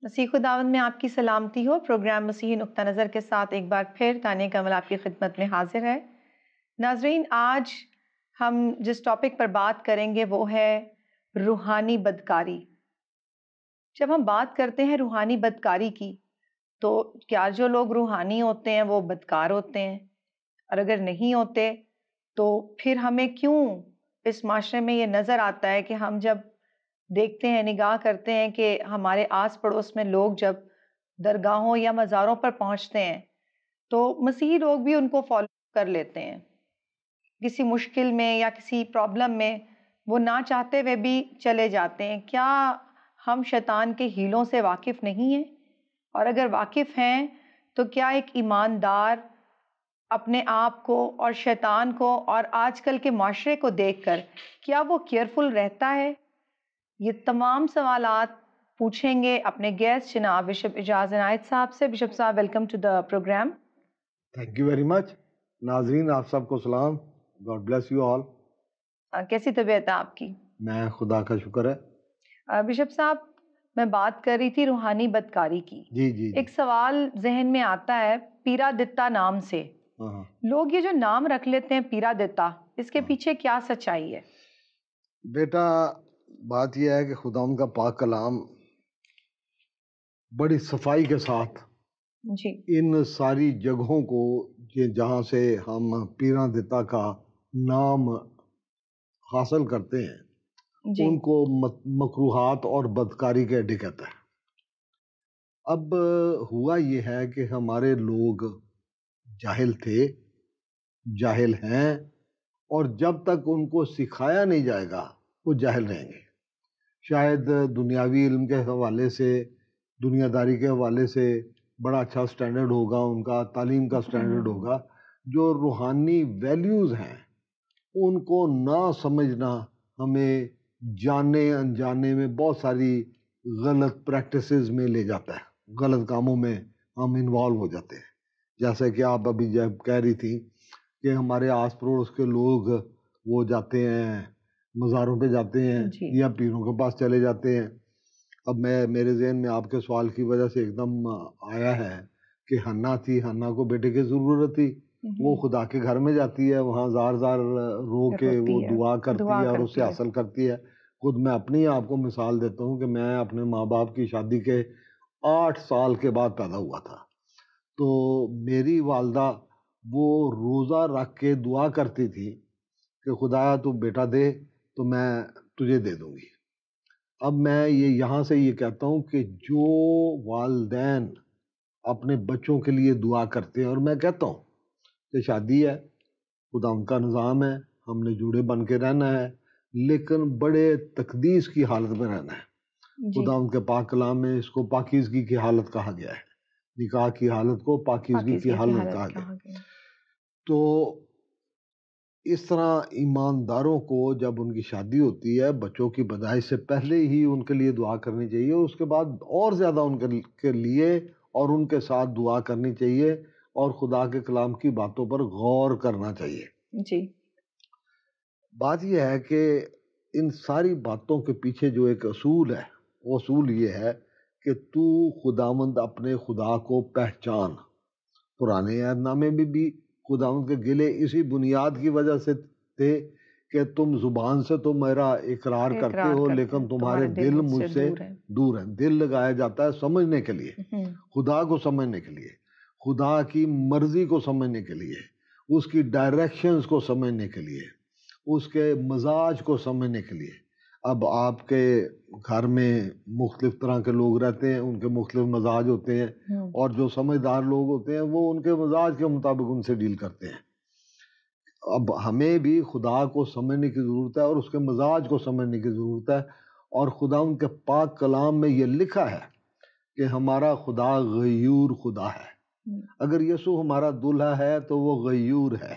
مسیح خداوند میں آپ کی سلامتی ہو۔ پروگرام مسیحی نقطہ نظر کے ساتھ ایک بار پھر تانیہ کمل آپ کی خدمت میں حاضر ہے۔ ناظرین، آج ہم جس ٹاپک پر بات کریں گے وہ ہے روحانی بدکاری۔ جب ہم بات کرتے ہیں روحانی بدکاری کی تو کیا جو لوگ روحانی ہوتے ہیں وہ بدکار ہوتے ہیں؟ اور اگر نہیں ہوتے تو پھر ہمیں کیوں اس معاشرے میں یہ نظر آتا ہے کہ ہم جب دیکھتے ہیں، نگاہ کرتے ہیں کہ ہمارے آس پڑوس میں لوگ جب درگاہوں یا مزاروں پر پہنچتے ہیں تو مسیحی لوگ بھی ان کو فالو کر لیتے ہیں، کسی مشکل میں یا کسی پرابلم میں وہ نہ چاہتے ہوئے بھی چلے جاتے ہیں۔ کیا ہم شیطان کے ہیلوں سے واقف نہیں ہیں؟ اور اگر واقف ہیں تو کیا ایک ایماندار اپنے آپ کو اور شیطان کو اور آج کل کے معاشرے کو دیکھ کر کیا وہ کیئرفل رہتا ہے؟ یہ تمام سوالات پوچھیں گے اپنے گیسٹ جناب بشپ اعجاز عنایت صاحب سے۔ بشپ صاحب، welcome to the program. Thank you very much. ناظرین آپ سب کو سلام، گاڈ بلیس یو آل۔ کیسی طبیعت ہے آپ کی؟ میں خدا کا شکر ہے۔ بشپ صاحب، میں بات کر رہی تھی روحانی بدکاری کی۔ جی ایک سوال ذہن میں آتا ہے پیرا دتا نام سے۔ لوگ یہ جو نام رکھ لیتے ہیں پیرا دتا، اس کے پیچھے کیا سچائی ہے؟ بیٹا، بات یہ ہے کہ خدا ان کا پاک کلام بڑی صفائی کے ساتھ جی ان ساری جگہوں کو جہاں سے ہم پیرا دتا کا نام حاصل کرتے ہیں جی ان کو مکروہات اور بدکاری کے اڈے کہتا ہے۔ اب ہوا یہ ہے کہ ہمارے لوگ جاہل تھے، جاہل ہیں، اور جب تک ان کو سکھایا نہیں جائے گا وہ جاہل رہیں گے۔ شاید دنیاوی علم کے حوالے سے، دنیا داری کے حوالے سے بڑا اچھا سٹینڈرڈ ہوگا ان کا، تعلیم کا سٹینڈرڈ ہوگا، جو روحانی ویلیوز ہیں ان کو نہ سمجھنا ہمیں جانے انجانے میں بہت ساری غلط پریکٹسز میں لے جاتا ہے، غلط کاموں میں ہم انوالو ہو جاتے ہیں۔ جیسے کہ آپ ابھی جب کہہ رہی تھی کہ ہمارے آس پڑوس کے لوگ وہ جاتے ہیں، مزاروں پہ جاتے ہیں یا پیروں کے پاس چلے جاتے ہیں۔ اب میرے ذہن میں آپ کے سوال کی وجہ سے ایک دم آیا ہے کہ حنا تھی، حنا کو بیٹے کی ضرورت تھی، وہ خدا کے گھر میں جاتی ہے، وہاں زار زار رو کے وہ دعا کرتی ہے اور اس سے حاصل کرتی ہے۔ خود میں اپنی آپ کو مثال دیتا ہوں کہ میں اپنے ماں باپ کی شادی کے 8 سال کے بعد پیدا ہوا تھا، تو میری والدہ وہ روزہ رکھ کے دعا کرتی تھی کہ خدایا تو بیٹا دے تو میں تجھے دے دوں گی۔ اب میں یہاں سے یہ کہتا ہوں کہ جو والدین اپنے بچوں کے لیے دعا کرتے ہیں، اور میں کہتا ہوں کہ شادی ہے، خدا ان کا نظام ہے، ہم نے جوڑے بن کے رہنا ہے، لیکن بڑے تقدیس کی حالت میں رہنا ہے۔ خدا ان کے پاک کلام میں اس کو پاکیزگی کی حالت کہا گیا ہے، نکاح کی حالت کو پاکیزگی کی حالت کہا گیا۔ تو اس طرح ایمانداروں کو جب ان کی شادی ہوتی ہے، بچوں کی پیدائش سے پہلے ہی ان کے لیے دعا کرنی چاہیے، اس کے بعد اور زیادہ ان کے لیے اور ان کے ساتھ دعا کرنی چاہیے اور خدا کے کلام کی باتوں پر غور کرنا چاہیے۔ جی، بات یہ ہے کہ ان ساری باتوں کے پیچھے جو ایک اصول ہے، وہ اصول یہ ہے کہ تو خداوند اپنے خدا کو پہچان۔ پرانے عہد نامے میں بھی خداوند کے گلے اسی بنیاد کی وجہ سے تھے کہ تم زبان سے تو میرا اقرار کرتے ہو لیکن تمہارے دل مجھ سے دور ہیں۔ دل لگایا جاتا ہے سمجھنے کے لیے، خدا کو سمجھنے کے لیے، خدا کی مرضی کو سمجھنے کے لیے، اس کی ڈائریکشنز کو سمجھنے کے لیے، اس کے مزاج کو سمجھنے کے لیے۔ اب آپ کے گھر میں مختلف طرح کے لوگ رہتے ہیں، ان کے مختلف مزاج ہوتے ہیں، اور جو سمجھدار لوگ ہوتے ہیں وہ ان کے مزاج کے مطابق ان سے ڈیل کرتے ہیں۔ اب ہمیں بھی خدا کو سمجھنے کی ضرورت ہے اور اس کے مزاج کو سمجھنے کی ضرورت ہے، اور خدا ان کے پاک کلام میں یہ لکھا ہے کہ ہمارا خدا غیور خدا ہے۔ اگر یسوع ہمارا دلہا ہے تو وہ غیور ہے،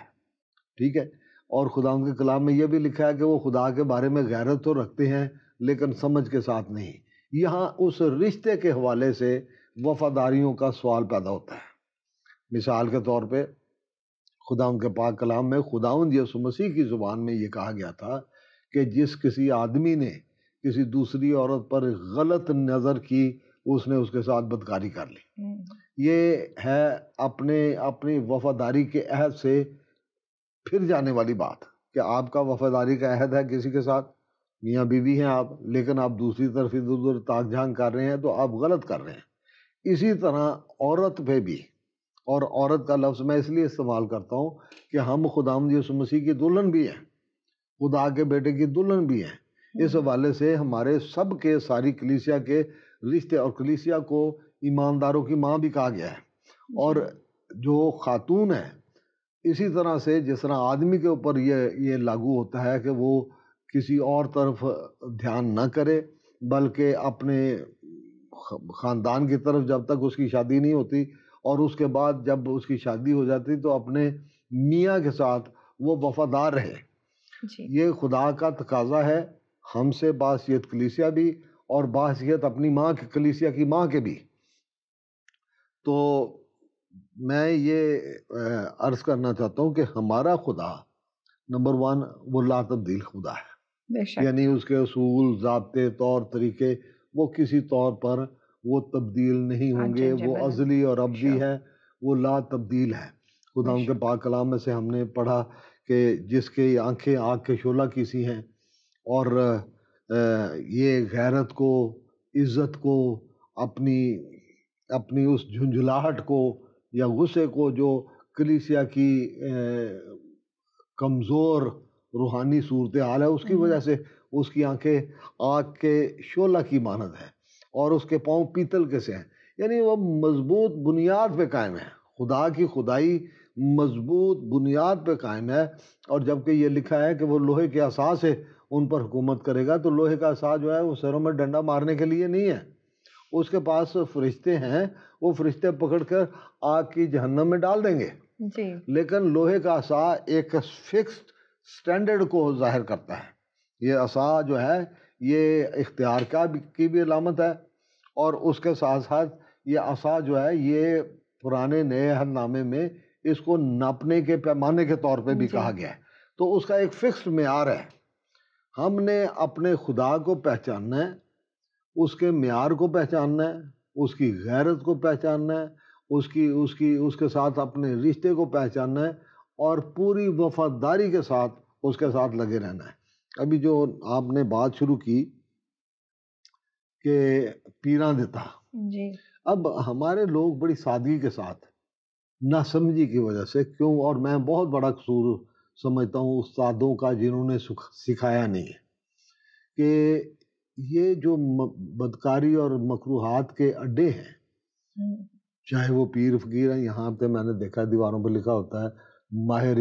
ٹھیک ہے؟ اور خدا ان کے کلام میں یہ بھی لکھا ہے کہ وہ خدا کے بارے میں غیرت تو رکھتے ہیں لیکن سمجھ کے ساتھ نہیں۔ یہاں اس رشتے کے حوالے سے وفاداریوں کا سوال پیدا ہوتا ہے۔ مثال کے طور پہ خدا ان کے پاک کلام میں خداوند یسوع مسیح کی زبان میں یہ کہا گیا تھا کہ جس کسی آدمی نے کسی دوسری عورت پر غلط نظر کی اس نے اس کے ساتھ بدکاری کر لی. یہ ہے اپنی وفاداری کے عہد سے پھر جانے والی بات کہ آپ کا وفاداری کا عہد ہے کسی کے ساتھ، میاں بیوی ہیں آپ، لیکن آپ دوسری طرف ادھر ادھر تاک جھانک کر رہے ہیں تو آپ غلط کر رہے ہیں. اسی طرح عورت پہ بھی، اور عورت کا لفظ میں اس لیے استعمال کرتا ہوں کہ ہم خداوند یسوع مسیح کی دلہن بھی ہیں، خدا کے بیٹے کی دلہن بھی ہیں. اس حوالے سے ہمارے سب کے ساری کلیسیا کے رشتے، اور کلیسیا کو ایمانداروں کی ماں بھی کہا گیا ہے. اور جو خاتون ہے، اسی طرح سے جس طرح آدمی کے اوپر یہ لاگو ہوتا ہے کہ وہ کسی اور طرف دھیان نہ کرے، بلکہ اپنے خاندان کی طرف جب تک اس کی شادی نہیں ہوتی، اور اس کے بعد جب اس کی شادی ہو جاتی تو اپنے میاں کے ساتھ وہ وفادار رہے. یہ خدا کا تقاضا ہے ہم سے، بحیثیت کلیسیا بھی اور بحیثیت اپنی ماں کی، کلیسیا کی ماں کے بھی. تو میں یہ عرض کرنا چاہتا ہوں کہ ہمارا خدا نمبر 1 وہ لا تبدیل خدا ہے، یعنی اس کے اصول، ضابطے، طور طریقے وہ کسی طور پر وہ تبدیل نہیں ہوں گے. وہ ازلی اور ابدی ہے، وہ لا تبدیل ہے. خدا ان کے پاک کلام میں سے ہم نے پڑھا کہ جس کی آنکھیں آگ کے شعلہ کی سی ہیں، اور یہ غیرت کو، عزت کو، اپنی اس جھنجھلاہٹ کو یا غصے کو جو کلیسیا کی کمزور روحانی صورتحال ہے اس کی وجہ سے اس کی آنکھیں آگ کے شعلہ کی مانند ہے اور اس کے پاؤں پیتل کے سے ہیں. یعنی وہ مضبوط بنیاد پہ قائم ہے، خدا کی خدائی مضبوط بنیاد پہ قائم ہے. اور جبکہ یہ لکھا ہے کہ وہ لوہے کے عصا سے ان پر حکومت کرے گا، تو لوہے کا عصا جو ہے وہ سروں میں ڈنڈا مارنے کے لیے نہیں ہے. اس کے پاس فرشتے ہیں، وہ فرشتے پکڑ کر آگ کی جہنم میں ڈال دیں گے. لیکن لوہے کا عصا ایک فکسڈ سٹینڈرڈ کو ظاہر کرتا ہے. یہ عصا جو ہے یہ اختیار کی بھی علامت ہے، اور اس کے ساتھ ساتھ یہ عصا جو ہے یہ پرانے نئے عہد نامے میں اس کو ناپنے کے پیمانے کے طور پہ بھی کہا گیا ہے. تو اس کا ایک فکسڈ معیار ہے. ہم نے اپنے خدا کو پہچاننا ہے، اس کے معیار کو پہچاننا ہے، اس کی غیرت کو پہچاننا ہے، اس کے ساتھ اپنے رشتے کو پہچاننا ہے، اور پوری وفاداری کے ساتھ اس کے ساتھ لگے رہنا ہے. ابھی جو آپ نے بات شروع کی کہ پیراں دیتا، اب ہمارے لوگ بڑی سادگی کے ساتھ ناسمجھی کی وجہ سے کیوں، اور میں بہت بڑا قصور سمجھتا ہوں استادوں کا جنہوں نے سکھایا نہیں ہے، کہ یہ جو بدکاری اور مکروہات کے اڈے ہیں، چاہے وہ پیر فقیر ہیں، یہاں پہ میں نے دیکھا دیواروں پہ لکھا ہوتا ہے ماہر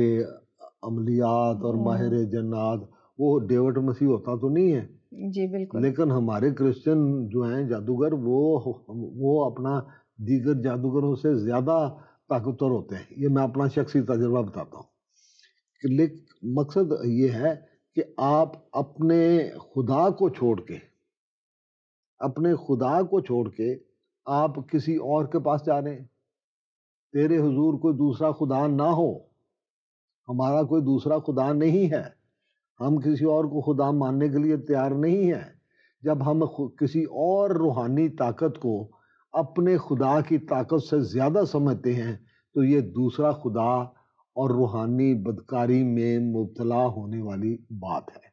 عملیات اور ماہر جنات. وہ ڈیوڈ مسیح ہوتا تو نہیں ہے، جی بالکل، لیکن ہمارے کرسچن جو ہیں جادوگر وہ اپنا دیگر جادوگروں سے زیادہ طاقتور ہوتے ہیں. یہ میں اپنا شخصی تجربہ بتاتا ہوں. مقصد یہ ہے کہ آپ اپنے خدا کو چھوڑ کے آپ کسی اور کے پاس جا رہے ہیں. تیرے حضور کوئی دوسرا خدا نہ ہو، ہمارا کوئی دوسرا خدا نہیں ہے، ہم کسی اور کو خدا ماننے کے لیے تیار نہیں ہیں. جب ہم کسی اور روحانی طاقت کو اپنے خدا کی طاقت سے زیادہ سمجھتے ہیں تو یہ دوسرا خدا اور روحانی بدکاری میں مبتلا ہونے والی بات ہے.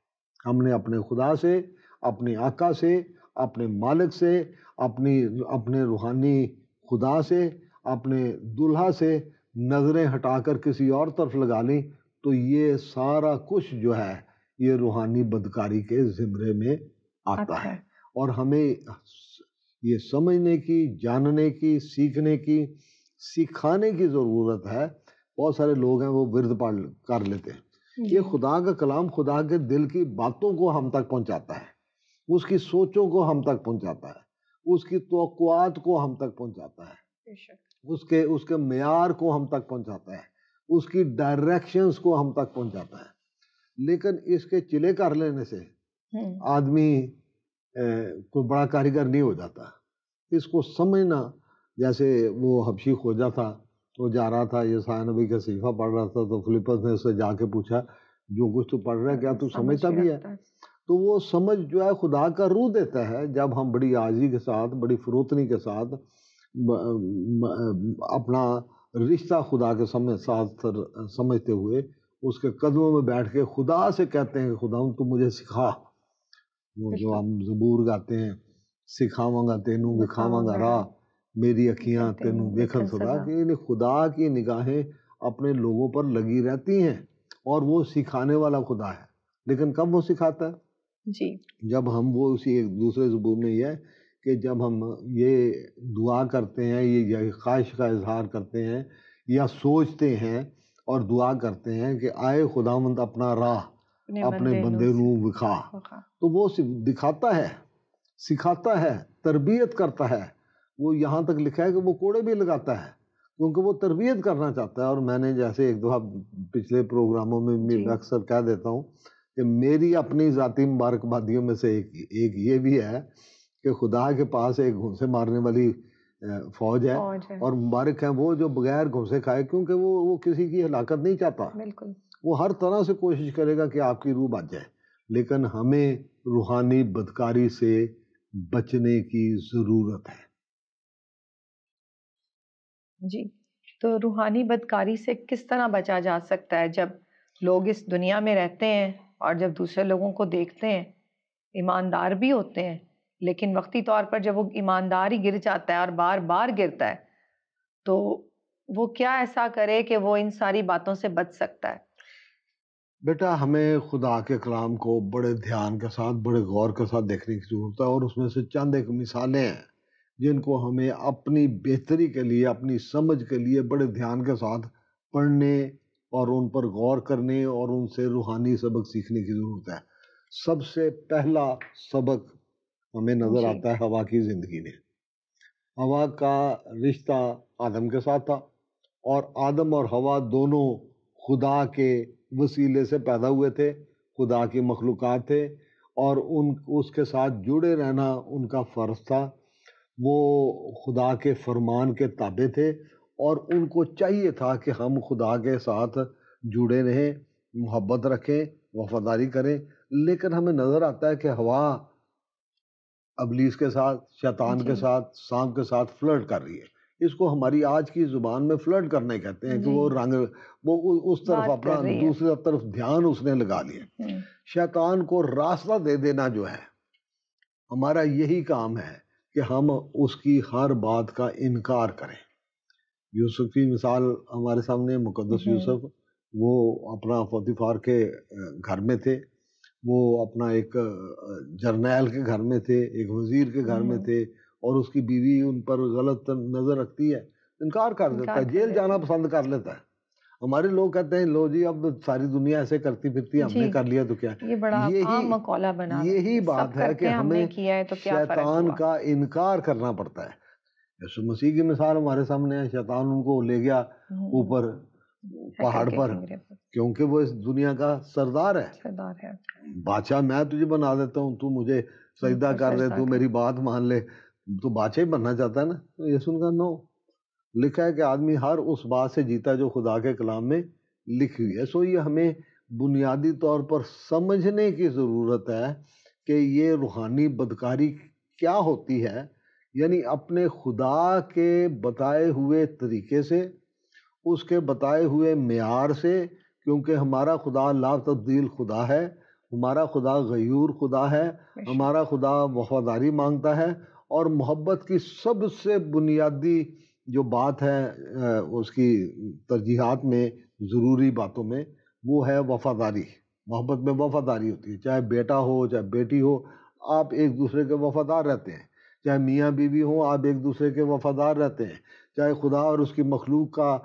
ہم نے اپنے خدا سے، اپنے آقا سے، اپنے مالک سے، اپنے روحانی خدا سے، اپنے دلہا سے نظریں ہٹا کر کسی اور طرف لگا لیں تو یہ سارا کچھ جو ہے یہ روحانی بدکاری کے زمرے میں آتا ہے. اور ہمیں یہ سمجھنے کی، جاننے کی، سیکھنے کی، سکھانے کی ضرورت ہے. بہت سارے لوگ ہیں وہ ورد پڑھ کر لیتے ہیں. یہ خدا کا کلام خدا کے دل کی باتوں کو ہم تک پہنچاتا ہے، اس کی سوچوں کو ہم تک پہنچاتا ہے، اس کی توقعات کو ہم تک پہنچاتا ہے، اس کے معیار کو ہم تک پہنچاتا ہے، اس کی ڈائریکشنز کو ہم تک پہنچاتا ہے. لیکن اس کے چلے کر لینے سے آدمی کوئی بڑا کاریگر نہیں ہو جاتا. اس کو سمجھنا، جیسے وہ حبشی کھوجا تھا، وہ جا رہا تھا یسایہ نبی کا صحیفہ پڑھ رہا تھا، تو فلپس نے اس سے جا کے پوچھا جو کچھ تو پڑھ رہا ہے کیا تو سمجھتا بھی ہے؟ تو وہ سمجھ جو ہے خدا کا روح دیتا ہے جب ہم بڑی عاجزی کے ساتھ، بڑی فروتنی کے ساتھ اپنا رشتہ خدا کے ساتھ سمجھتے ہوئے اس کے قدموں میں بیٹھ کے خدا سے کہتے ہیں کہ خدا تو مجھے سکھا، وہ جو ہم زبور گاتے ہیں، سکھاواں گا تینوں وکھاواں گا راہ، میری اکھیاں تینوں ویکھن سزا، کہ خدا کی نگاہیں اپنے لوگوں پر لگی رہتی ہیں اور وہ سکھانے والا خدا ہے۔ لیکن کب وہ سکھاتا ہے؟ جی، جب ہم وہ اسی ایک دوسرے زبور میں یہ ہے کہ جب ہم یہ دعا کرتے ہیں، یہ خواہش کا اظہار کرتے ہیں یا سوچتے ہیں اور دعا کرتے ہیں کہ آئے خداوند اپنا راہ اپنے بندے نوں وکھا، تو وہ دکھاتا ہے، سکھاتا ہے، تربیت کرتا ہے۔ وہ یہاں تک لکھا ہے کہ وہ کوڑے بھی لگاتا ہے کیونکہ وہ تربیت کرنا چاہتا ہے۔ اور میں نے جیسے ایک دفعہ پچھلے پروگراموں میں اکثر کہہ دیتا ہوں کہ میری اپنی ذاتی مبارکبادیوں میں سے ایک یہ بھی ہے کہ خدا کے پاس ایک گھونسے مارنے والی فوج ہے، اور مبارک ہیں وہ جو بغیر گھونسے کھائے، کیونکہ وہ کسی کی ہلاکت نہیں چاہتا۔ بالکل، وہ ہر طرح سے کوشش کرے گا کہ آپ کی روح بچ جائے، لیکن ہمیں روحانی بدکاری سے بچنے کی ضرورت ہے۔ جی، تو روحانی بدکاری سے کس طرح بچا جا سکتا ہے جب لوگ اس دنیا میں رہتے ہیں اور جب دوسرے لوگوں کو دیکھتے ہیں ایماندار بھی ہوتے ہیں، لیکن وقتی طور پر جب وہ ایماندار ہی گر جاتا ہے اور بار بار گرتا ہے، تو وہ کیا ایسا کرے کہ وہ ان ساری باتوں سے بچ سکتا ہے؟ بیٹا، ہمیں خدا کے کلام کو بڑے دھیان کے ساتھ، بڑے غور کے ساتھ دیکھنے کی ضرورت ہے، اور اس میں سے چند ایک مثالیں ہیں جن کو ہمیں اپنی بہتری کے لیے، اپنی سمجھ کے لیے بڑے دھیان کے ساتھ پڑھنے اور ان پر غور کرنے اور ان سے روحانی سبق سیکھنے کی ضرورت ہے۔ سب سے پہلا سبق ہمیں نظر آتا ہے ہوا کی زندگی میں۔ ہوا کا رشتہ آدم کے ساتھ تھا، اور آدم اور ہوا دونوں خدا کے وسیلے سے پیدا ہوئے تھے، خدا کی مخلوقات تھے، اور اس کے ساتھ جڑے رہنا ان کا فرض تھا۔ وہ خدا کے فرمان کے تابع تھے، اور ان کو چاہیے تھا کہ ہم خدا کے ساتھ جڑے رہیں، محبت رکھیں، وفاداری کریں۔ لیکن ہمیں نظر آتا ہے کہ ہوا ابلیس کے ساتھ، شیطان کے ساتھ، سانپ کے ساتھ فلرٹ کر رہی ہے۔ اس کو ہماری آج کی زبان میں فلرٹ کرنے کہتے ہیں، کہ وہ اس طرف اپنا دوسری طرف دھیان اس نے لگا لیا۔ شیطان کو راستہ دے دینا جو ہے ہمارا یہی کام ہے کہ ہم اس کی ہر بات کا انکار کریں۔ یوسف کی مثال ہمارے سامنے، مقدس یوسف، وہ اپنا پوتیفار کے گھر میں تھے، وہ اپنا ایک جرنیل کے گھر میں تھے، ایک وزیر کے گھر میں تھے، اور اس کی بیوی ان پر غلط نظر رکھتی ہے، انکار کر دیتا ہے، جیل جانا پسند کر لیتا ہے۔ ہمارے لوگ کہتے ہیں لو جی اب ساری دنیا ایسے کرتی پھرتی، ہم نے کر لیا تو کیا۔ یہ بڑا عام مقولہ بنا ہے، یہی بات ہے کہ ہمیں شیطان کا انکار کرنا پڑتا ہے۔ یسوع مسیح کی مثال ہمارے سامنے ہے، شیطان ان کو لے گیا اوپر پہاڑ پر، کیونکہ وہ اس دنیا کا سردار ہے۔ بادشاہ میں تجھے بنا دیتا ہوں، تو مجھے سجدہ کر دے، تو میری بات مان لے، تو بادشاہ ہی بننا چاہتا ہے نا۔ تو یسوع کا نو، لکھا ہے کہ آدمی ہر اس بات سے جیتا جو خدا کے کلام میں لکھی ہوئی ہے۔ سو یہ ہمیں بنیادی طور پر سمجھنے کی ضرورت ہے کہ یہ روحانی بدکاری کیا ہوتی ہے، یعنی اپنے خدا کے بتائے ہوئے طریقے سے، اس کے بتائے ہوئے معیار سے، کیونکہ ہمارا خدا لا تبدیل خدا ہے، ہمارا خدا غیور خدا ہے، ہمارا خدا وفاداری مانگتا ہے، اور محبت کی سب سے بنیادی جو بات ہے اس کی ترجیحات میں، ضروری باتوں میں، وہ ہے وفاداری۔ محبت میں وفاداری ہوتی ہے، چاہے بیٹا ہو چاہے بیٹی ہو، آپ ایک دوسرے کے وفادار رہتے ہیں، چاہے میاں بیوی ہو، آپ ایک دوسرے کے وفادار رہتے ہیں، چاہے خدا اور اس کی مخلوق کا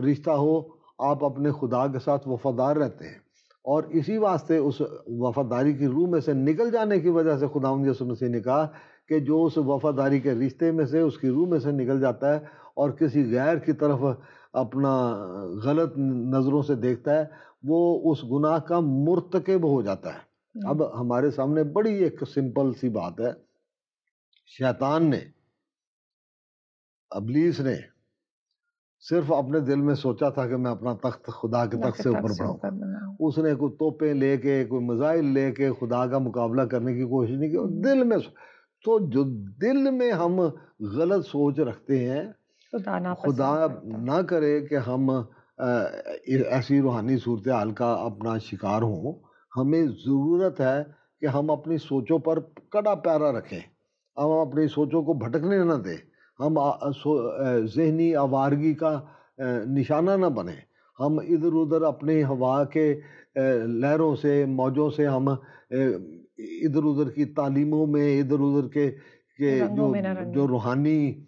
رشتہ ہو، آپ اپنے خدا کے ساتھ وفادار رہتے ہیں۔ اور اسی واسطے اس وفاداری کی روح میں سے نکل جانے کی وجہ سے خداوند یسوع مسیح نے کہا کہ جو اس وفاداری کے رشتے میں سے، اس کی روح میں سے نکل جاتا ہے اور کسی غیر کی طرف اپنا غلط نظروں سے دیکھتا ہے، وہ اس گناہ کا مرتکب ہو جاتا ہے۔ اب ہمارے سامنے بڑی ایک سمپل سی بات ہے، شیطان نے، ابلیس نے صرف اپنے دل میں سوچا تھا کہ میں اپنا تخت خدا کے تخت سے اوپر بڑھاؤں. اس نے کوئی توپیں لے کے کوئی میزائل لے کے خدا کا مقابلہ کرنے کی کوشش نہیں کی. دل میں تو جو دل میں ہم غلط سوچ رکھتے ہیں، خدا نہ کرے کہ ہم ایسی روحانی صورتحال کا اپنا شکار ہوں. ہمیں ضرورت ہے کہ ہم اپنی سوچوں پر کڑا پیرا رکھیں، ہم اپنی سوچوں کو بھٹکنے نہ دیں، ہم ذہنی آوارگی کا نشانہ نہ بنیں. ہم ادھر ادھر اپنی ہوا کے لہروں سے موجوں سے ہم ادھر ادھر کی تعلیموں میں ادھر ادھر کے جو روحانی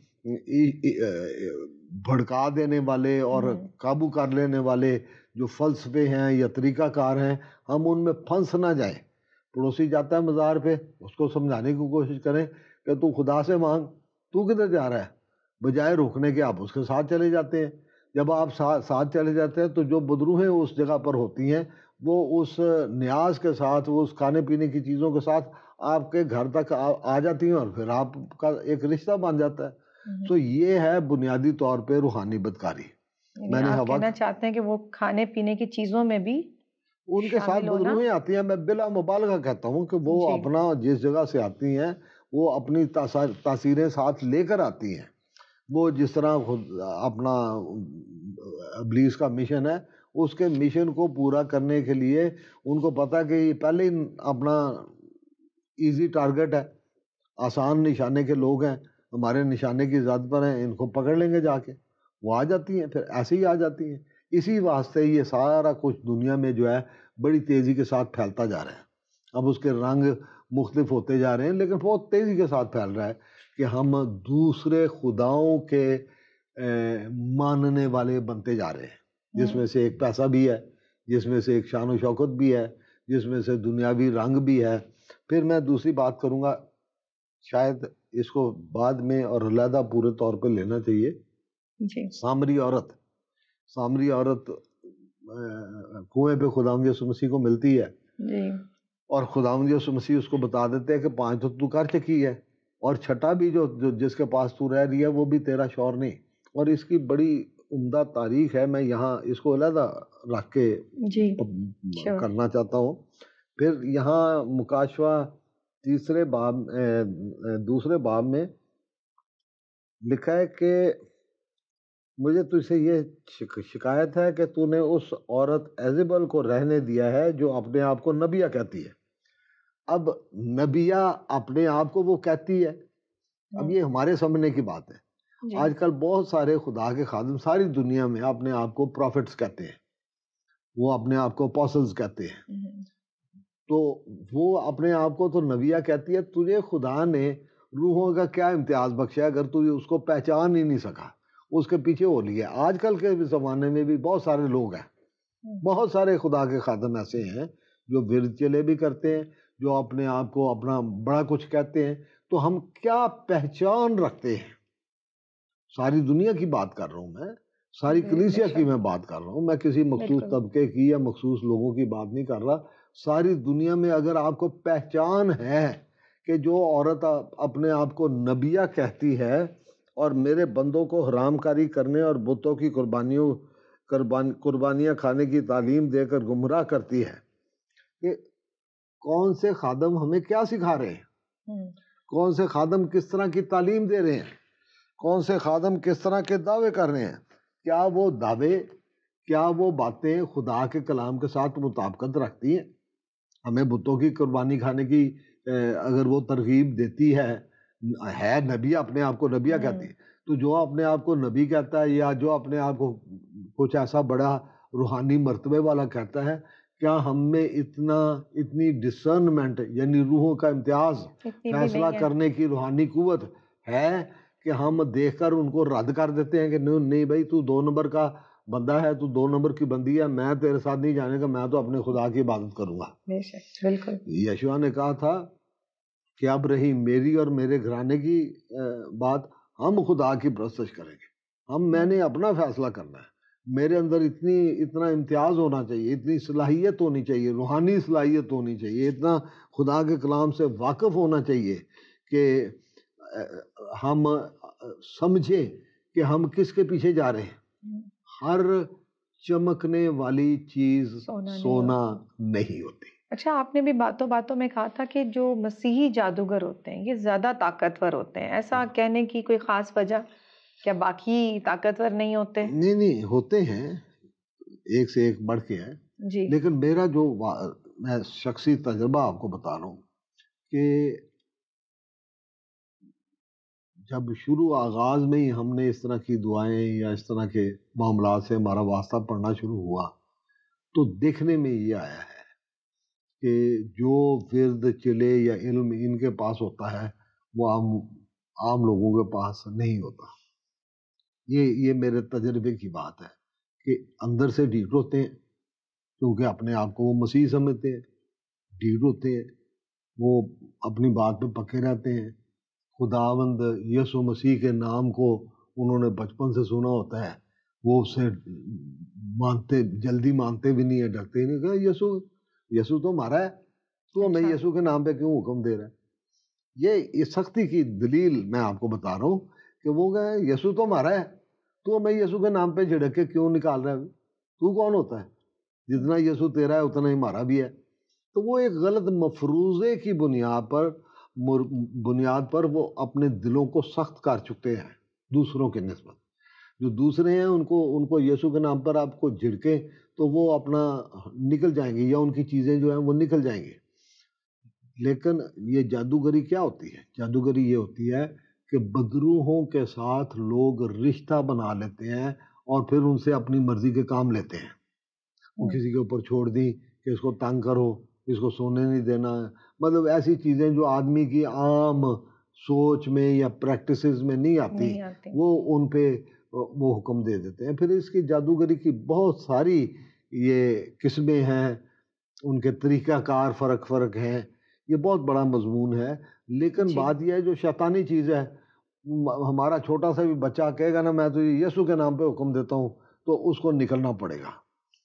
بھڑکا دینے والے اور قابو کر لینے والے جو فلسفے ہیں یا طریقہ کار ہیں، ہم ان میں پھنس نہ جائیں. پڑوسی جاتا ہے مزار پہ، اس کو سمجھانے کی کوشش کریں کہ تو خدا سے مانگ، تو کدھر جا رہا ہے، بجائے روکنے کے آپ اس کے ساتھ چلے جاتے ہیں. جب آپ ساتھ چلے جاتے ہیں تو جو بدروہیں اس جگہ پر ہوتی ہیں وہ اس نیاز کے ساتھ، وہ اس کھانے پینے کی چیزوں کے ساتھ آپ کے گھر تک آ جاتی ہیں اور پھر آپ کا ایک رشتہ بن جاتا ہے. تو یہ ہے بنیادی طور پہ روحانی بدکاری. میں نے کہنا چاہتے ہیں کہ وہ کھانے پینے کی چیزوں میں بھی ان کے ساتھ بدروہیں آتی ہیں. میں بلا مبالغہ کہتا ہوں کہ وہ اپنا جس جگہ سے آتی ہیں وہ اپنی تاثیریں ساتھ لے کر آتی ہیں. وہ جس طرح اپنا ابلیس کا مشن ہے، اس کے مشن کو پورا کرنے کے لیے ان کو پتا کہ یہ پہلے ہی اپنا ایزی ٹارگٹ ہے، آسان نشانے کے لوگ ہیں، ہمارے نشانے کی زد پر ہیں، ان کو پکڑ لیں گے جا کے. وہ آ جاتی ہیں، پھر ایسے ہی آ جاتی ہیں. اسی واسطے یہ سارا کچھ دنیا میں جو ہے بڑی تیزی کے ساتھ پھیلتا جا رہا ہے. اب اس کے رنگ مختلف ہوتے جا رہے ہیں لیکن بہت تیزی کے ساتھ پھیل رہا ہے کہ ہم دوسرے خداؤں کے ماننے والے بنتے جا رہے ہیں، جس میں سے ایک پیسہ بھی ہے، جس میں سے ایک شان و شوکت بھی ہے، جس میں سے دنیاوی رنگ بھی ہے. پھر میں دوسری بات کروں گا، شاید اس کو بعد میں اور علیحدہ پورے طور پہ لینا چاہیے. سامری عورت کنویں پہ خداوند یسوع مسیح کو ملتی ہے اور خداوند یسوع مسیح اس کو بتا دیتے ہیں کہ 5 تو کر چکی ہے اور چھٹا بھی جو جس کے پاس تو رہ رہی ہے وہ بھی تیرا شوہر نہیں. اور اس کی بڑی عمدہ تاریخ ہے، میں یہاں اس کو علیحدہ رکھ کے کرنا چاہتا ہوں. پھر یہاں مکاشفہ دوسرے باب میں لکھا ہے کہ مجھے تجھ سے یہ شکایت ہے کہ تو نے اس عورت ایزبل کو رہنے دیا ہے جو اپنے آپ کو نبیہ کہتی ہے. اب نبیہ اپنے آپ کو وہ کہتی ہے. اب یہ ہمارے سمجھنے کی بات ہے. آج کل بہت سارے خدا کے خادم ساری دنیا میں اپنے آپ کو پروفٹس کہتے ہیں، وہ اپنے آپ کو اپوسلز کہتے ہیں. تو وہ اپنے آپ کو تو نبیہ کہتی ہے. تجھے خدا نے روحوں کا کیا امتیاز بخشا ہے اگر تو اس کو پہچان ہی نہیں سکا، اس کے پیچھے ہو لیا. آج کل کے زمانے میں بھی بہت سارے لوگ ہیں، بہت سارے خدا کے خادم ایسے ہیں جو ورد چلے بھی کرتے ہیں، جو اپنے آپ کو اپنا بڑا کچھ کہتے ہیں. تو ہم کیا پہچان رکھتے ہیں؟ ساری دنیا کی بات کر رہا ہوں، میں ساری کلیسیا کی میں بات کر رہا ہوں، میں کسی مخصوص طبقے کی یا مخصوص لوگوں کی بات نہیں کر رہا. ساری دنیا میں اگر آپ کو پہچان ہے کہ جو عورت اپنے آپ کو نبیہ کہتی ہے اور میرے بندوں کو حرام کاری کرنے اور بتوں کی قربانیاں کھانے کی تعلیم دے کر گمراہ کرتی ہے، کہ کون سے خادم ہمیں کیا سکھا رہے ہیں، کون سے خادم کس طرح کی تعلیم دے رہے ہیں، کون سے خادم کس طرح کے دعوے کر رہے ہیں. کیا وہ دعوے، کیا وہ باتیں خدا کے کلام کے ساتھ مطابقت رکھتی ہیں؟ ہمیں بتوں کی قربانی کھانے کی اگر وہ ترغیب دیتی ہے نبی اپنے آپ کو نبیہ کہتی ہے، تو جو اپنے آپ کو نبی کہتا ہے یا جو اپنے آپ کو کچھ ایسا بڑا روحانی مرتبے والا کہتا ہے، کیا ہم میں اتنی ڈسرنمنٹ یعنی روحوں کا امتیاز، فیصلہ کرنے کی روحانی قوت ہے کہ ہم دیکھ کر ان کو رد کر دیتے ہیں کہ نہیں بھائی تو 2 نمبر کا بندہ ہے، تو 2 نمبر کی بندی ہے، میں تیرے ساتھ نہیں جانے کا، میں تو اپنے خدا کی عبادت کروں گا. بالکل. یشوع نے کہا تھا کہ اب رہی میری اور میرے گھرانے کی بات، ہم خدا کی پرستش کریں گے. میں نے اپنا فیصلہ کرنا ہے. میرے اندر اتنا امتیاز ہونا چاہیے، اتنی صلاحیت ہونی چاہیے، روحانی صلاحیت ہونی چاہیے، اتنا خدا کے کلام سے واقف ہونا چاہیے کہ ہم سمجھیں کہ ہم کس کے پیچھے جا رہے ہیں. ہر چمکنے والی چیز سونا نہیں ہوتی. اچھا، آپ نے بھی باتوں باتوں میں کہا تھا کہ جو مسیحی جادوگر ہوتے ہیں یہ زیادہ طاقتور ہوتے ہیں، ایسا کہنے کی کوئی خاص وجہ؟ کیا باقی طاقتور نہیں ہوتے؟ نہیں ہوتے ہیں، ایک سے ایک بڑھ کے ہے. جی. لیکن میرا جو میں شخصی تجربہ آپ کو بتا رہا ہوں کہ جب شروع آغاز میں ہی ہم نے اس طرح کی دعائیں یا اس طرح کے معاملات سے ہمارا واسطہ پڑھنا شروع ہوا تو دیکھنے میں یہ آیا ہے کہ جو ورد چلے یا علم ان کے پاس ہوتا ہے وہ عام لوگوں کے پاس نہیں ہوتا. یہ میرے تجربے کی بات ہے کہ اندر سے ڈھیٹ ہوتے ہیں کیونکہ اپنے آپ کو وہ مسیح سمجھتے ہیں، ڈھیٹ ہوتے ہیں، وہ اپنی بات پہ پکے رہتے ہیں. خداوند یسوع مسیح کے نام کو انہوں نے بچپن سے سنا ہوتا ہے، وہ اسے جلدی مانتے بھی نہیں ہے، ڈرتے نہیں. کہا یسوع تو ہمارا ہے، تو ہمیں یسوع کے نام پہ کیوں حکم دے رہا ہے؟ یہ سختی کی دلیل میں آپ کو بتا رہا ہوں کہ وہ کہے یسوع تو ہمارا ہے، تو ہمیں یسوع کے نام پہ جھڑک کے کیوں نکال رہا ہے؟ تو کون ہوتا ہے؟ جتنا یسوع تیرا ہے اتنا ہی ہمارا بھی ہے. تو وہ ایک غلط مفروضے کی بنیاد پر وہ اپنے دلوں کو سخت کر چکتے ہیں دوسروں کے نسبت. جو دوسرے ہیں ان کو یسوع کے نام پر آپ کو جھڑکیں تو وہ اپنا نکل جائیں گے، یا ان کی چیزیں جو ہیں وہ نکل جائیں گے. لیکن یہ جادوگری کیا ہوتی ہے؟ جادوگری یہ ہوتی ہے کہ بدروحوں کے ساتھ لوگ رشتہ بنا لیتے ہیں اور پھر ان سے اپنی مرضی کے کام لیتے ہیں. وہ کسی کے اوپر چھوڑ دی کہ اس کو تنگ کرو، اس کو سونے نہیں دینا، مطلب ایسی چیزیں جو آدمی کی عام سوچ میں یا پریکٹسز میں نہیں آتی وہ ان پہ وہ حکم دے دیتے ہیں. پھر اس کی جادوگری کی بہت ساری یہ قسمیں ہیں، ان کے طریقہ کار فرق ہیں، یہ بہت بڑا مضمون ہے. لیکن بات یہ ہے جو شیطانی چیز ہے، ہمارا چھوٹا سا بھی بچہ کہے گا نا میں تو یسوع کے نام پہ حکم دیتا ہوں تو اس کو نکلنا پڑے گا.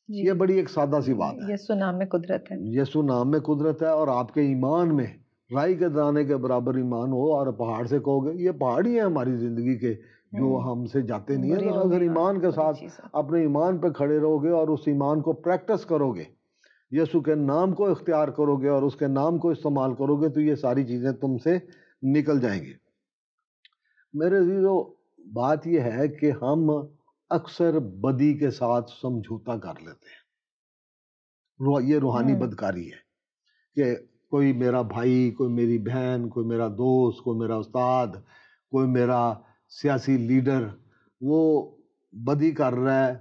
یہ بڑی ایک سادہ سی بات ہے. یسوع نام میں قدرت ہے، یسوع نام میں قدرت ہے، اور آپ کے ایمان میں رائی کے دانے کے برابر ایمان ہو اور پہاڑ سے کہو گے، یہ پہاڑ ہی ہیں ہماری زندگی کے جو ہم سے جاتے نہیں ہیں. تو اگر ایمان کے ساتھ اپنے ایمان پہ کھڑے رہو گے اور اس ایمان کو پریکٹس کرو گے، یسوع کے نام کو اختیار کرو گے اور اس کے نام کو استعمال کرو گے، تو یہ ساری چیزیں تم سے نکل جائیں گی. میرے عزیزو، بات یہ ہے کہ ہم اکثر بدی کے ساتھ سمجھوتا کر لیتے ہیں. یہ روحانی بدکاری ہے کہ کوئی میرا بھائی، کوئی میری بہن، کوئی میرا دوست، کوئی میرا استاد، کوئی میرا سیاسی لیڈر وہ بدی کر رہا ہے،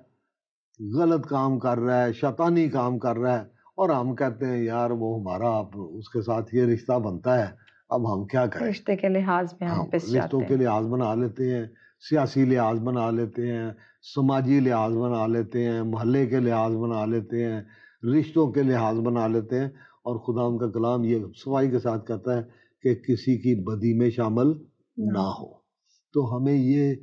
غلط کام کر رہا ہے، شیطانی کام کر رہا ہے، اور ہم کہتے ہیں یار وہ ہمارا اب اس کے ساتھ یہ رشتہ بنتا ہے، اب ہم کیا کریں؟ رشتے کے لحاظ میں ہم پس جاتے ہیں، رشتوں کے لحاظ بنا لیتے ہیں، سیاسی لحاظ بنا لیتے ہیں، سماجی لحاظ بنا لیتے ہیں، محلے کے لحاظ بنا لیتے ہیں، رشتوں کے لحاظ بنا لیتے ہیں. اور خدا ان کا کلام یہ صفائی کے ساتھ کہتا ہے کہ کسی کی بدی میں شامل نہ ہو. تو ہمیں یہ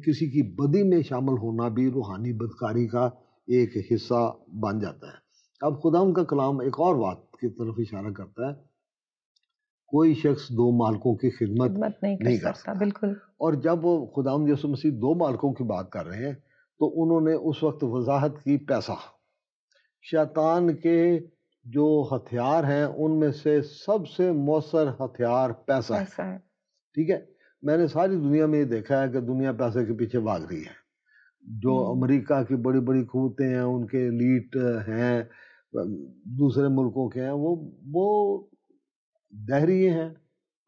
کسی کی بدی میں شامل ہونا بھی روحانی بدکاری کا ایک حصہ بن جاتا ہے. اب خدا ان کا کلام ایک اور بات کی طرف اشارہ کرتا ہے، کوئی شخص دو مالکوں کی خدمت نہیں کر سکتا. بالکل. اور جب خداوند یسوع مسیح دو مالکوں کی بات کر رہے ہیں تو انہوں نے اس وقت وضاحت کی پیسہ. شیطان کے جو ہتھیار ہیں ان میں سے سب سے مؤثر ہتھیار پیسہ ہے. ٹھیک ہے، میں نے ساری دنیا میں یہ دیکھا ہے کہ دنیا پیسے کے پیچھے بھاگ رہی ہے. جو امریکہ کی بڑی بڑی قوتیں ہیں، ان کے ایلیٹ ہیں، دوسرے ملکوں کے ہیں، وہ دہریے ہیں،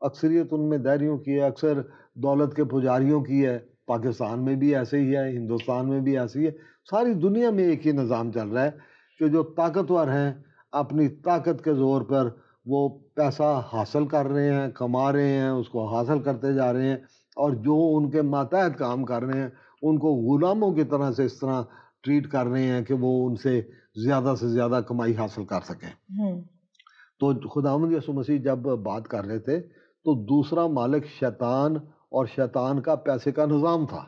اکثریت ان میں دہریوں کی ہے، اکثر دولت کے پجاریوں کی ہے. پاکستان میں بھی ایسے ہی ہے، ہندوستان میں بھی ایسے ہی ہے، ساری دنیا میں ایک ہی نظام چل رہا ہے کہ جو طاقتور ہیں اپنی طاقت کے زور پر وہ پیسہ حاصل کر رہے ہیں، کما رہے ہیں، اس کو حاصل کرتے جا رہے ہیں، اور جو ان کے ماتحت کام کر رہے ہیں ان کو غلاموں کی طرح سے اس طرح ٹریٹ کر رہے ہیں کہ وہ ان سے زیادہ سے کمائی حاصل کر سکیں. تو خداوند یسوع مسیح جب بات کر رہے تھے تو دوسرا مالک شیطان اور شیطان کا پیسے کا نظام تھا.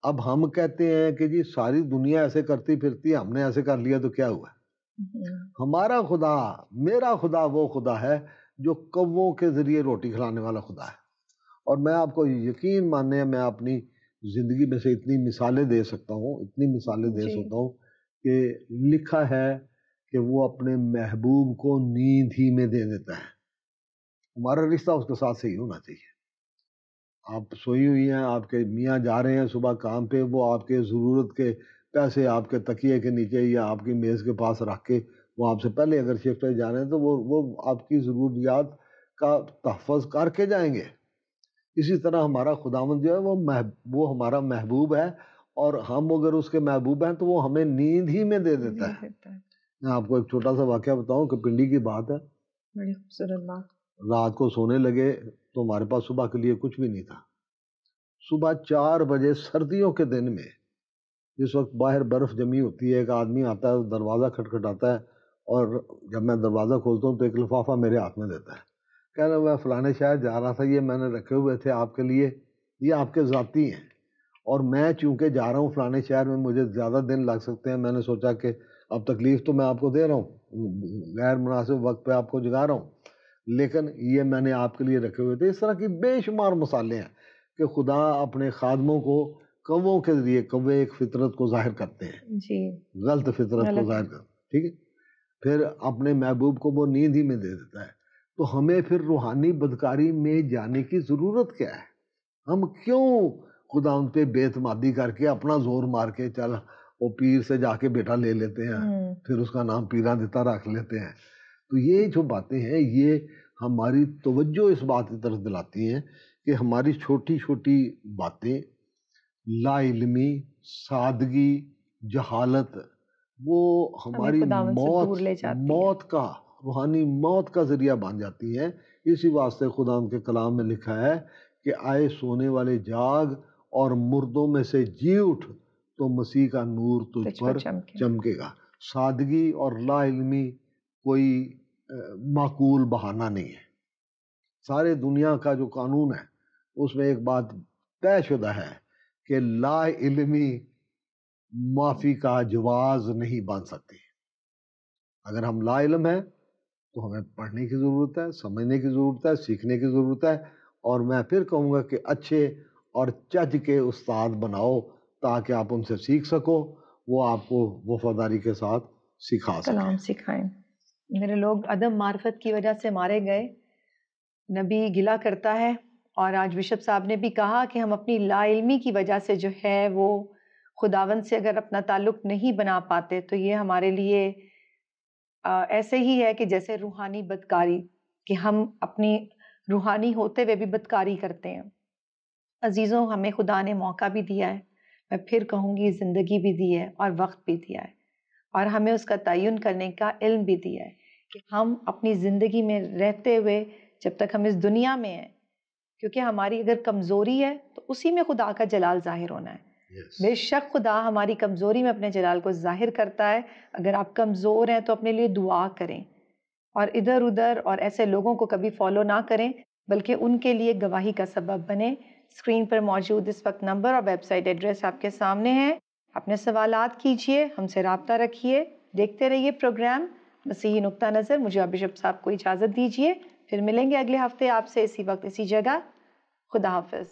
اب ہم کہتے ہیں کہ جی ساری دنیا ایسے کرتی پھرتی، ہم نے ایسے کر لیا تو کیا ہوا؟ ہمارا خدا، میرا خدا وہ خدا ہے جو کووں کے ذریعے روٹی کھلانے والا خدا ہے. اور میں آپ کو یقین ماننے، میں اپنی زندگی میں سے اتنی مثالیں دے سکتا ہوں، اتنی مثالیں دے سکتا ہوں کہ لکھا ہے کہ وہ اپنے محبوب کو نیند ہی میں دے دیتا ہے۔ ہمارا رشتہ اس کے ساتھ صحیح ہونا چاہیے۔ آپ سوئی ہوئی ہیں، آپ کے میاں جا رہے ہیں صبح کام پہ، وہ آپ کے ضرورت کے پیسے آپ کے تکیے کے نیچے یا آپ کی میز کے پاس رکھ کے وہ آپ سے پہلے اگر شفٹ پہ جا رہے ہیں تو وہ آپ کی ضروریات کا تحفظ کر کے جائیں گے۔ اسی طرح ہمارا خداوند جو ہے وہ ہمارا محبوب ہے، اور ہم اگر اس کے محبوب ہیں تو وہ ہمیں نیند ہی میں دے دیتا ہے۔ میں آپ کو ایک چھوٹا سا واقعہ بتاؤں کہ پنڈی کی بات ہے، بڑی خوبصورت بات۔ رات کو سونے لگے تو ہمارے پاس صبح کے لیے کچھ بھی نہیں تھا۔ صبح 4 بجے سردیوں کے دن میں جس وقت باہر برف جمی ہوتی ہے، ایک آدمی آتا ہے، دروازہ کھٹکھٹاتا ہے، اور جب میں دروازہ کھولتا ہوں تو ایک لفافہ میرے ہاتھ میں دیتا ہے، کہہ رہا میں فلانے شہر جا رہا تھا، یہ میں نے رکھے ہوئے تھے آپ کے لیے، یہ آپ کے ذاتی ہیں، اور میں چونکہ جا رہا ہوں فلانے شہر میں، مجھے زیادہ دن لگ سکتے ہیں، میں نے سوچا کہ اب تکلیف تو میں آپ کو دے رہا ہوں، غیر مناسب وقت پہ آپ کو جگا رہا ہوں، لیکن یہ میں نے آپ کے لیے رکھے ہوئے تھے۔ اس طرح کی بے شمار مثالیں ہیں کہ خدا اپنے خادموں کو کووں کے ذریعے، کوے ایک فطرت کو ظاہر کرتے ہیں، جی، غلط فطرت کو ظاہر کرتے ہیں، ٹھیک ہے، پھر اپنے محبوب کو وہ نیند ہی میں دے دیتا ہے۔ تو ہمیں پھر روحانی بدکاری میں جانے کی ضرورت کیا ہے؟ ہم کیوں خدا ان پہ بے اعتمادی کر کے اپنا زور مار کے چل وہ پیر سے جا کے بیٹا لے لیتے ہیں، پھر اس کا نام پیرا دیتا رکھ لیتے ہیں؟ تو یہ جو باتیں ہیں یہ ہماری توجہ اس بات کی طرف دلاتی ہیں کہ ہماری چھوٹی چھوٹی باتیں، لا علمی، سادگی، جہالت، وہ ہماری موت کا، روحانی موت کا ذریعہ بن جاتی ہیں۔ اسی واسطے خدا ان کے کلام میں لکھا ہے کہ آئے سونے والے جاگ اور مردوں میں سے جی اٹھ تو مسیح کا نور تجھ پر چمکے گا۔ سادگی اور لا علمی کوئی معقول بہانہ نہیں ہے۔ سارے دنیا کا جو قانون ہے اس میں ایک بات طے شدہ ہے کہ لا علمی معافی کا جواز نہیں بن سکتی۔ اگر ہم لا علم ہیں تو ہمیں پڑھنے کی ضرورت ہے، سمجھنے کی ضرورت ہے، سیکھنے کی ضرورت ہے، اور میں پھر کہوں گا کہ اچھے اور چج کے استاد بناؤ تاکہ آپ ان سے سیکھ سکو، وہ آپ کو وفاداری کے ساتھ سکھا سکیں، کلام سکھائیں۔ میرے لوگ عدم معرفت کی وجہ سے مارے گئے، نبی گلہ کرتا ہے، اور آج بشپ صاحب نے بھی کہا کہ ہم اپنی لا علمی کی وجہ سے جو ہے وہ خداوند سے اگر اپنا تعلق نہیں بنا پاتے تو یہ ہمارے لیے ایسے ہی ہے کہ جیسے روحانی بدکاری، کہ ہم اپنی روحانی ہوتے ہوئے بھی بدکاری کرتے ہیں۔ عزیزوں، ہمیں خدا نے موقع بھی دیا ہے، میں پھر کہوں گی زندگی بھی دی ہے اور وقت بھی دیا ہے، اور ہمیں اس کا تعین کرنے کا علم بھی دیا ہے کہ ہم اپنی زندگی میں رہتے ہوئے جب تک ہم اس دنیا میں ہیں، کیونکہ ہماری اگر کمزوری ہے تو اسی میں خدا کا جلال ظاہر ہونا ہے۔ بے شک خدا ہماری کمزوری میں اپنے جلال کو ظاہر کرتا ہے۔ اگر آپ کمزور ہیں تو اپنے لیے دعا کریں، اور ادھر ادھر اور ایسے لوگوں کو کبھی فالو نہ کریں، بلکہ ان کے لیے گواہی کا سبب بنیں۔ اسکرین پر موجود اس وقت نمبر اور ویب سائٹ ایڈریس آپ کے سامنے ہے، اپنے سوالات کیجئے، ہم سے رابطہ رکھیے، دیکھتے رہیے پروگرام مسیحی نقطہ نظر۔ مجھے بشپ صاحب کو اجازت دیجیے، پھر ملیں گے اگلے ہفتے آپ سے اسی وقت اسی جگہ۔ خدا حافظ۔